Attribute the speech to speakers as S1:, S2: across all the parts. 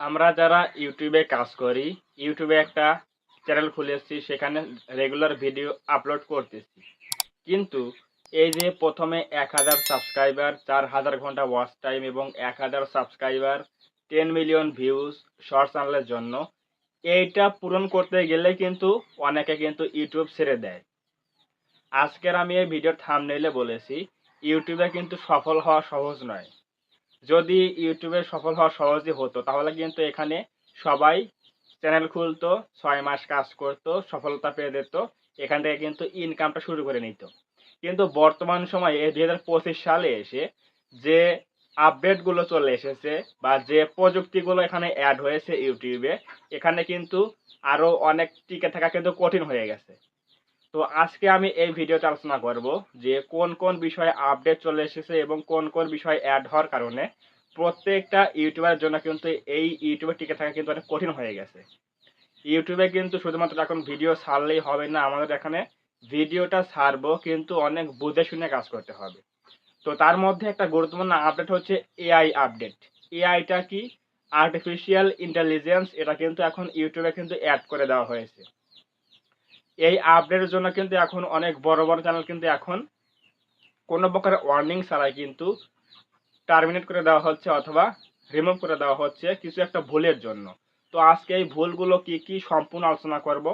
S1: আমরা যারা ইউটিউবে কাজ করি, ইউটিউবে একটা চ্যানেল খুলেছি, সেখানে রেগুলার ভিডিও আপলোড করতেছি। কিন্তু এই যে প্রথমে ১,০০০ সাবস্ক্রাইবার, ৪,০০০ ঘন্টা ওয়াচ টাইম এবং ১,০০০ সাবস্ক্রাইবার, ১০ মিলিয়ন ভিউজ শর্ট চ্যানেলের জন্য, এইটা পূরণ করতে গেলে কিন্তু অনেকে কিন্তু ইউটিউব ছেড়ে দেয়। আজকের আমি এই ভিডিওর থাম্বনেইলে বলেছি, ইউটিউবে কিন্তু সফল হওয়া সহজ নয়। যদি ইউটিউবে সফল হওয়া সহজই হতো তাহলে কিন্তু এখানে সবাই চ্যানেল খুলতো, ৬ মাস কাজ করতো, সফলতা পেয়ে যেত, এখান থেকে কিন্তু ইনকামটা শুরু করে নিত। কিন্তু বর্তমান সময়ে এই ২০২৫ সালে এসে যে আপডেটগুলো চলে এসেছে বা যে প্রযুক্তিগুলো এখানে অ্যাড হয়েছে ইউটিউবে, এখানে কিন্তু আরো অনেক টিকে থাকা কিন্তু কঠিন হয়ে গেছে। তো আজকে আমি এই ভিডিওতে আলোচনা করব যে কোন কোন বিষয়ে আপডেট চলে এসেছে এবং কোন কোন বিষয় অ্যাড হওয়ার কারণে প্রত্যেকটা ইউটিউবারের জন্য কিন্তু এই ইউটিউবে টিকে থাকা কিন্তু অনেক কঠিন হয়ে গেছে। ইউটিউবে কিন্তু শুধুমাত্র এখন ভিডিও ছাড়লেই হবে না, আমাদের এখানে ভিডিওটা ছাড়বো কিন্তু অনেক বুঝে শুনে কাজ করতে হবে। তো তার মধ্যে একটা গুরুত্বপূর্ণ আপডেট হচ্ছে এআই আপডেট। এআইটা কি? Artificial intelligence. এটা কিন্তু এখন ইউটিউবে কিন্তু অ্যাড করে দেওয়া হয়েছে। এই আপডেটের জন্য কিন্তু এখন অনেক বড় বড় চ্যানেল কিন্তু এখন কোনো প্রকার ওয়ার্নিং ছাড়াই কিন্তু টার্মিনেট করে দেওয়া হচ্ছে অথবা রিমুভ করে দেওয়া হচ্ছে কিছু একটা ভুলের জন্য। তো আজকে এই ভুলগুলো কি কি সম্পূর্ণ আলোচনা করব।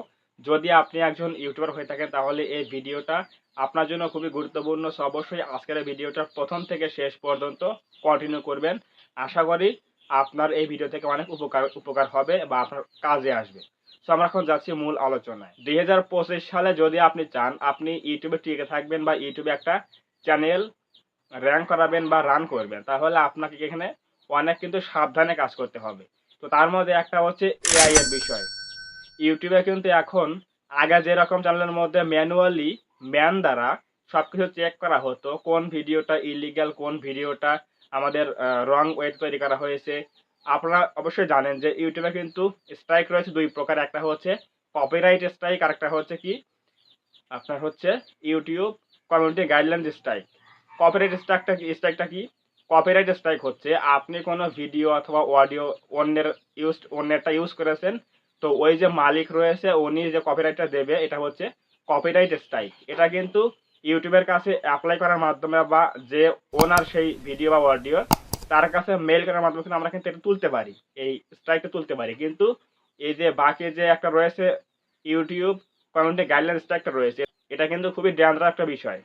S1: যদি আপনি একজন ইউটিউবার হয়ে থাকেন তাহলে এই ভিডিওটা আপনার জন্য খুবই গুরুত্বপূর্ণ। সো অবশ্যই আজকের এই ভিডিওটা প্রথম থেকে শেষ পর্যন্ত কন্টিনিউ করবেন। আশা করি আপনার এই ভিডিও থেকে অনেক উপকার হবে বা আপনার কাজে আসবে। সো আমরা এখন যাচ্ছি মূল আলোচনায়। ২০২৫ সালে যদি আপনি চান আপনি ইউটিউবে টিকে থাকবেন বা ইউটিউবে একটা চ্যানেল র‍্যাংক করাবেন বা রান করবেন, তাহলে আপনাকে এখানে অনেক কিন্তু সাবধানে কাজ করতে হবে। তো তার মধ্যে একটা হচ্ছে এআই এর বিষয়। ইউটিউবে কিন্তু এখন আগে যেরকম চ্যানেলের মধ্যে ম্যানুয়ালি ম্যান দ্বারা সবকিছু চেক করা হতো, কোন ভিডিওটা ইলিগাল, কোন ভিডিওটা আমাদের রং ওয়েতে তৈরি করা হয়েছে। আপনারা অবশ্যই জানেন যে ইউটিউবে কিন্তু স্ট্রাইক রয়েছে ২ প্রকার। একটা হচ্ছে কপিরাইট স্ট্রাইক, আরেকটা হচ্ছে কি আপনার হচ্ছে YouTube community guideline strike. Copyright স্ট্রাইকটা কি? কপিরাইট স্ট্রাইক হচ্ছে আপনি কোনো ভিডিও অথবা অডিও অন্যেরটা ইউজ করেছেন, তো ওই যে মালিক রয়েছে উনি যে কপিরাইটটা দেবে এটা হচ্ছে কপিরাইট স্ট্রাইক। এটা কিন্তু ইউটিউবের কাছে অ্যাপ্লাই করার মাধ্যমে বা যে ওনার সেই ভিডিও বা অডিও তার কাছে মেইল করার মাধ্যমে কিন্তু আমরা কিন্তু এটা তুলতে পারি, এই স্ট্রাইকটা তুলতে পারি। কিন্তু এই যে বাকি যে একটা রয়েছে ইউটিউব কমিউনিটি গাইডলাইন স্ট্রাইকটা রয়েছে, এটা কিন্তু খুবই ডেঞ্জারাস একটা বিষয়।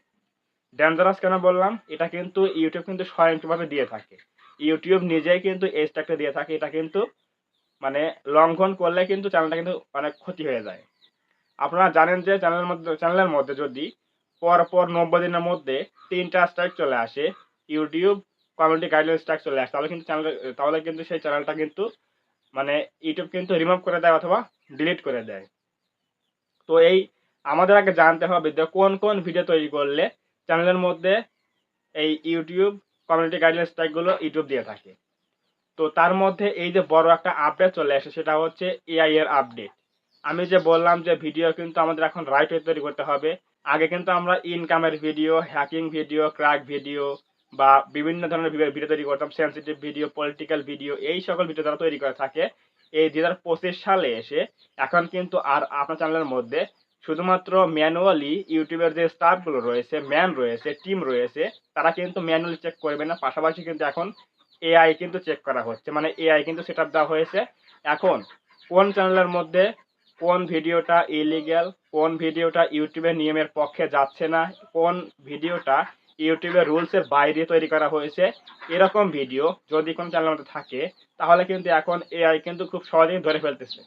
S1: ডেঞ্জারাস কেন বললাম? এটা কিন্তু ইউটিউব কিন্তু স্বয়ংক্রিয়ভাবে দিয়ে থাকে। ইউটিউব নিজেই কিন্তু এই স্ট্রাইকটা দিয়ে থাকে। এটা কিন্তু মানে লঙ্ঘন করলে কিন্তু চ্যানেলটা কিন্তু অনেক ক্ষতি হয়ে যায়। আপনারা জানেন যে চ্যানেলের মধ্যে যদি পরপর ৯০ দিনের মধ্যে ৩টা স্ট্রাইক চলে আসে, ইউটিউব কমিউনিটি গাইডলাইন স্ট্রাইক চলে আসে, তাহলে কিন্তু সেই চ্যানেলটা কিন্তু মানে ইউটিউব কিন্তু রিমুভ করে দেয় অথবা ডিলিট করে দেয়। তো এই আমাদের আগে জানতে হবে যে কোন কোন ভিডিও তৈরি করলে চ্যানেলের মধ্যে এই ইউটিউব কমিউনিটি গাইডলাইন স্ট্রাইক গুলো ইউটিউব দিয়ে থাকে। তো তার মধ্যে এই যে বড় একটা আপডেট চলে আসে সেটা হচ্ছে এআই এর আপডেট। আমি যে বললাম যে ভিডিও কিন্তু আমাদের এখন রাইট ওয়ে তৈরি করতে হবে। আগে কিন্তু আমরা ইনকামের video, hacking video, crack video বা বিভিন্ন ধরনের ভিডিও তৈরি করতাম, সেনসিটিভ ভিডিও, পলিটিক্যাল ভিডিও, এই সকল ভিডিও যারা তৈরি করে থাকে। এই ২০২৫ সালে এসে এখন কিন্তু আর আপনার চ্যানেলের মধ্যে শুধুমাত্র ম্যানুয়ালি ইউটিউবের যে স্টাফগুলো রয়েছে, ম্যান রয়েছে, টিম রয়েছে, তারা কিন্তু ম্যানুয়ালি চেক করবে না। পাশাপাশি কিন্তু এখন এআই কিন্তু চেক করা হচ্ছে, মানে এআই কিন্তু সেটআপ দেওয়া হয়েছে। এখন কোন চ্যানেলের মধ্যে কোন ভিডিওটা ইলিগ্যাল, কোন ভিডিওটা ইউটিউবের নিয়মের পক্ষে যাচ্ছে না, কোন ভিডিওটা ইউটিউবের রুলসের বাইরে তৈরি করা হয়েছে, এরকম ভিডিও যদি কোন চ্যানেলের মধ্যে থাকে তাহলে কিন্তু এখন এআই কিন্তু খুব সহজেই ধরে ফেলতেছে।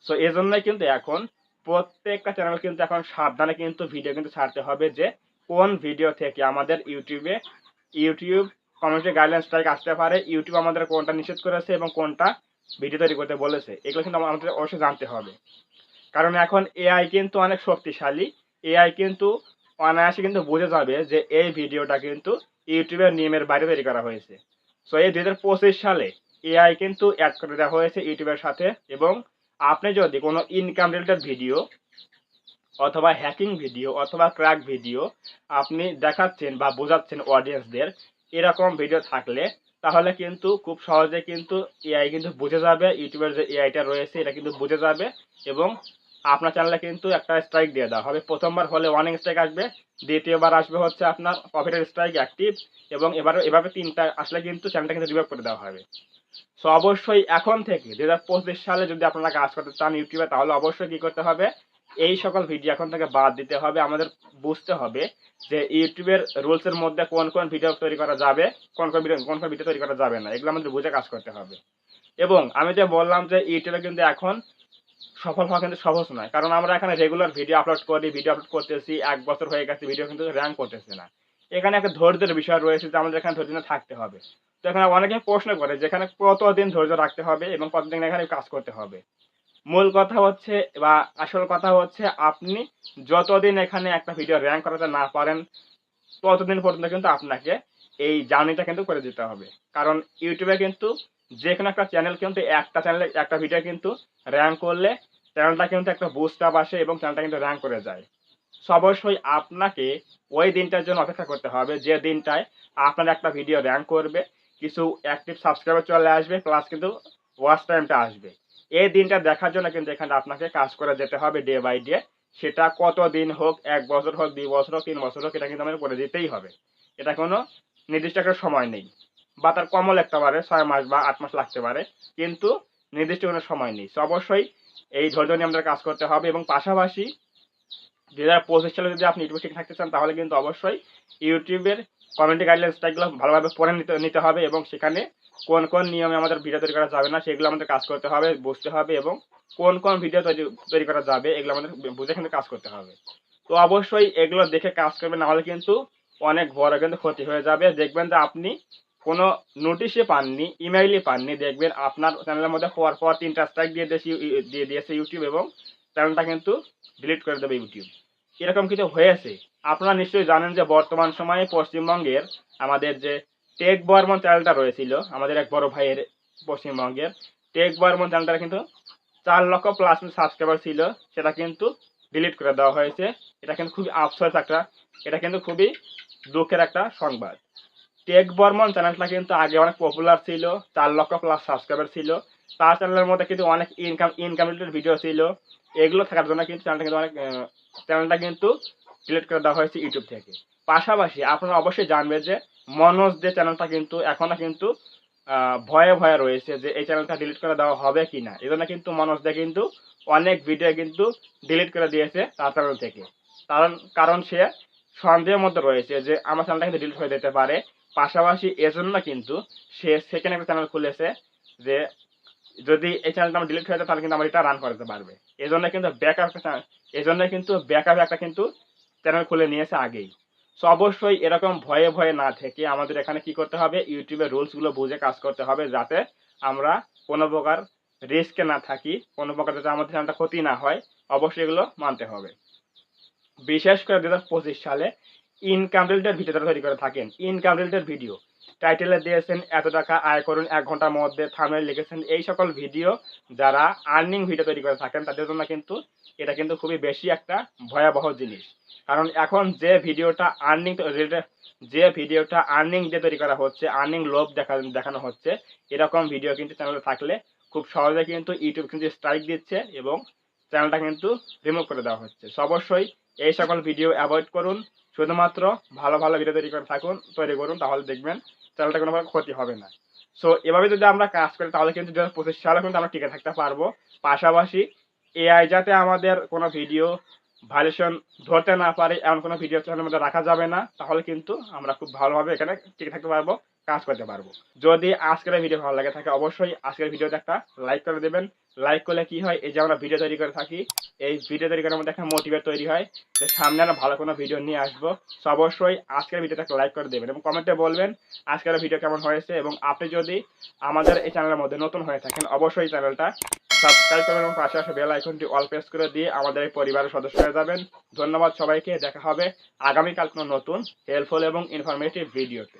S1: সো এজন্যই কিন্তু এখন প্রত্যেকটা চ্যানেল কিন্তু এখন সাবধানে কিন্তু ভিডিও কিন্তু ছাড়তে হবে যে কোন ভিডিও থেকে আমাদের ইউটিউব কমিউনিটি গাইডলাইন স্ট্রাইক আসতে পারে, ইউটিউব আমাদের কোনটা নিষেধ করেছে এবং কোনটা ভিডিও তৈরি করতে বলেছে, এগুলো কিন্তু আমাদের অবশ্যই জানতে হবে। কারণ এখন এআই কিন্তু অনেক শক্তিশালী। এআই কিন্তু অনায়াসে কিন্তু বুঝে যাবে যে এই ভিডিওটা কিন্তু ইউটিউবের নিয়মের বাইরে তৈরি করা হয়েছে। সো এই ২০২৫ সালে এআই কিন্তু অ্যাড করে দেওয়া হয়েছে ইউটিউবের সাথে। এবং আপনি যদি কোনো ইনকাম রিলেটেড ভিডিও অথবা হ্যাকিং ভিডিও অথবা ক্র্যাক ভিডিও আপনি দেখাচ্ছেন বা বোঝাচ্ছেন অডিয়েন্সদের, এরকম ভিডিও থাকলে তাহলে কিন্তু খুব সহজে কিন্তু এআই কিন্তু বুঝে যাবে, ইউটিউবের যে এআইটা রয়েছে এটা কিন্তু বুঝে যাবে এবং আপনার চ্যানেলে কিন্তু একটা স্ট্রাইক দিয়ে দেওয়া হবে। প্রথমবার হলে ওয়ার্নিং স্ট্রাইক আসবে, দ্বিতীয়বার আসবে হচ্ছে আপনার প্রফিটের স্ট্রাইক অ্যাক্টিভ, এবং এভাবে 3টা আসলে কিন্তু চ্যানেলটা কিন্তু রিমুভ করে দেওয়া হবে। সো অবশ্যই এখন থেকে 2025 সালে যদি আপনারা কাজ করতে চান ইউটিউবে, তাহলে অবশ্যই কি করতে হবে, এই সকল ভিডিও এখন থেকে বাদ দিতে হবে। আমাদের বুঝতে হবে যে ইউটিউবের রুলসের মধ্যে কোন কোন ভিডিও তৈরি করা যাবে, কোন কোন ভিডিও তৈরি করা যাবে না, এগুলো আমাদের বুঝে কাজ করতে হবে। এবং আমি যে বললাম যে ইউটিউবে কিন্তু এখন সফল হওয়া কিন্তু সহজ নয়, কারণ আমরা এখানে রেগুলার ভিডিও আপলোড করতেছি, 1 বছর হয়ে গেছে ভিডিও কিন্তু র্যাঙ্ক করতেছে না। এখানে একটা ধৈর্যের বিষয় রয়েছে যে আমাদের এখানে ধৈর্য থাকতে হবে। তো এখানে অনেকে প্রশ্ন করে যে এখানে কতদিন ধৈর্য রাখতে হবে এবং কতদিন এখানে কাজ করতে হবে। মূল কথা হচ্ছে বা আসল কথা হচ্ছে, আপনি যতদিন এখানে একটা ভিডিও র্যাঙ্ক করাতে না পারেন ততদিন পর্যন্ত কিন্তু আপনাকে এই জার্নিটা কিন্তু করে দিতে হবে। কারণ ইউটিউবে কিন্তু যেকোনো একটা চ্যানেল কিন্তু একটা চ্যানেলে একটা ভিডিও কিন্তু র্যাঙ্ক করলে চ্যানেলটা কিন্তু একটা বুস্ট আপ আসে এবং চ্যানেলটা কিন্তু র্যাঙ্ক করে যায়। সো অবশ্যই আপনাকে ওই দিনটার জন্য অপেক্ষা করতে হবে যে দিনটায় আপনার একটা ভিডিও র্যাঙ্ক করবে, কিছু অ্যাক্টিভ সাবস্ক্রাইবার চলে আসবে, প্লাস কিন্তু ওয়াচ টাইমটা আসবে। এই দিনটা দেখার জন্য কিন্তু এখানে আপনাকে কাজ করে যেতে হবে ডে বাই ডে। সেটা কত দিন হোক, 1 বছর হোক, 2 বছর হোক, 3 বছর হোক, এটা কিন্তু আমাদের করে দিতেই হবে। এটা কোনো নির্দিষ্ট একটা সময় নেই, বা তার কমও লাগতে পারে, 6 মাস বা 8 মাস লাগতে পারে, কিন্তু নির্দিষ্ট কোনো সময় নেই। সো অবশ্যই এই ধৈর্য নিয়ে আমাদের কাজ করতে হবে এবং পাশাপাশি 2025 সালে যদি আপনি ইউটিউবে ঠিক থাকতে চান, তাহলে কিন্তু অবশ্যই ইউটিউবের কমিউনিটি গাইডলাইন্সগুলো ভালোভাবে পড়ে নিতে হবে এবং সেখানে কোন কোন নিয়মে আমাদের ভিডিও তৈরি করা যাবে না সেগুলো আমাদের কাজ করতে হবে, বুঝতে হবে, এবং কোন কোন ভিডিও তৈরি করা যাবে এগুলো আমাদের বুঝে কিন্তু কাজ করতে হবে। তো অবশ্যই এগুলো দেখে কাজ করবেন, নাহলে কিন্তু অনেক বড় কিন্তু ক্ষতি হয়ে যাবে। দেখবেন যে আপনি কোনো নোটিশে পাননি, ইমেইলে পাননি, দেখবেন আপনার চ্যানেলের মধ্যে পর 3টা স্ট্রাইক দিয়ে দিয়েছে ইউটিউব এবং চ্যানেলটা কিন্তু ডিলিট করে দেবে ইউটিউব। এরকম কিছু হয়েছে। আপনারা নিশ্চয়ই জানেন যে বর্তমান সময়ে পশ্চিমবঙ্গের আমাদের যে টেক বর্মন চ্যানেলটা রয়েছিল, আমাদের এক বড় ভাইয়ের পশ্চিমবঙ্গের টেক বর্মন চ্যানেলটা কিন্তু 4 লক্ষ প্লাস সাবস্ক্রাইবার ছিল, সেটা কিন্তু ডিলিট করে দেওয়া হয়েছে। এটা কিন্তু খুবই আফসোস একটা, এটা কিন্তু খুবই দুঃখের একটা সংবাদ। টেক বর্মন চ্যানেলটা কিন্তু আগে অনেক পপুলার ছিল, 4 লক্ষ প্লাস সাবস্ক্রাইবার ছিল, তার চ্যানেলের মধ্যে কিন্তু অনেক ইনকাম রিলেটেড ভিডিও ছিল। এগুলো থাকার জন্য কিন্তু চ্যানেলটা কিন্তু ডিলিট করে দেওয়া হয়েছে ইউটিউব থেকে। পাশাপাশি আপনারা অবশ্যই জানবেন যে মনোজ যে চ্যানেলটা কিন্তু এখনো কিন্তু ভয়ে ভয়ে রয়েছে যে এই চ্যানেলটা ডিলিট করে দেওয়া হবে কিনা। এজন্য কিন্তু মনোজ দা কিন্তু অনেক ভিডিও কিন্তু ডিলিট করে দিয়েছে তার চ্যানেল থেকে। কারণ সে সন্দেহের মধ্যে রয়েছে যে আমার চ্যানেলটা কিন্তু ডিলিট হয়ে যেতে পারে। পাশাপাশি এজন্য কিন্তু সে সেকেন্ড একটা চ্যানেল খুলেছে যে যদি এই চ্যানেলটা আমার ডিলিট হয়ে যায় তাহলে কিন্তু আমার এটা রান করাতে পারবে। এজন্য কিন্তু ব্যাকআপ একটা কিন্তু চ্যানেল খুলে নিয়েছে আগেই। সো অবশ্যই এরকম ভয়ে ভয়ে না থেকে আমাদের এখানে কি করতে হবে, ইউটিউবের রুলসগুলো বুঝে কাজ করতে হবে, যাতে আমরা কোনো প্রকার রিস্কে না থাকি, কোনো প্রকার যাতে আমাদের চ্যানেলটা ক্ষতি না হয়। অবশ্যই এগুলো মানতে হবে। বিশেষ করে 2025 সালে ইনকাম রিলেটেড ভিডিও যারা তৈরি করে থাকেন, ইনকাম রিলেটেড ভিডিও টাইটেলে দিয়েছেন এত টাকা আয় করুন 1 ঘন্টার মধ্যে, থাম্বনেল লিখেছেন, এই সকল ভিডিও যারা আর্নিং ভিডিও তৈরি করে থাকেন তাদের জন্য কিন্তু এটা কিন্তু খুবই বেশি একটা ভয়াবহ জিনিস। কারণ এখন যে ভিডিওটা আর্নিং দিয়ে তৈরি করা হচ্ছে, আর্নিং লোভ দেখানো হচ্ছে, এরকম ভিডিও কিন্তু চ্যানেলে থাকলে খুব সহজে কিন্তু ইউটিউব কিন্তু স্ট্রাইক দিচ্ছে এবং চ্যানেলটা কিন্তু রিমুভ করে দেওয়া হচ্ছে। সো অবশ্যই এই সকল ভিডিও অ্যাভয়েড করুন, শুধুমাত্র ভালো ভালো ভিডিও তৈরি করুন, তাহলে দেখবেন চ্যানেলটা কোনো ক্ষতি হবে না। সো এভাবে যদি আমরা কাজ করি তাহলে কিন্তু 2025 সালে কিন্তু আমরা টিকে থাকতে পারবো। পাশাপাশি এআই যাতে আমাদের কোনো ভিডিও ভাইলেশন ধরতে না পারে এমন কোনো ভিডিও চ্যানেলের মধ্যে রাখা যাবে না, তাহলে কিন্তু আমরা খুব ভালোভাবে এখানে টিকে থাকতে পারবো, কাজ করতে পারবো। যদি আজকের ভিডিও ভালো লাগে থাকে অবশ্যই আজকের ভিডিওতে একটা লাইক করে দেবেন। লাইক করলে কি হয়, এই যে আমরা ভিডিও তৈরি করে থাকি, এই ভিডিও তৈরি করার মধ্যে একটা মোটিভেট তৈরি হয় যে সামনে আমরা ভালো কোনো ভিডিও নিয়ে আসবো। সো অবশ্যই আজকের ভিডিওতে একটা লাইক করে দেবেন এবং কমেন্টে বলবেন আজকের ভিডিও কেমন হয়েছে, এবং আপনি যদি আমাদের এই চ্যানেলের মধ্যে নতুন হয়ে থাকেন অবশ্যই চ্যানেলটা সাবস্ক্রাইব করবেন এবং পাশে আসা বেল আইকনটি অল প্রেস করে দিয়ে আমাদের এই পরিবারের সদস্য হয়ে যাবেন। ধন্যবাদ সবাইকে, দেখা হবে আগামীকাল কোনো নতুন হেল্পফুল এবং ইনফরমেটিভ ভিডিওতে।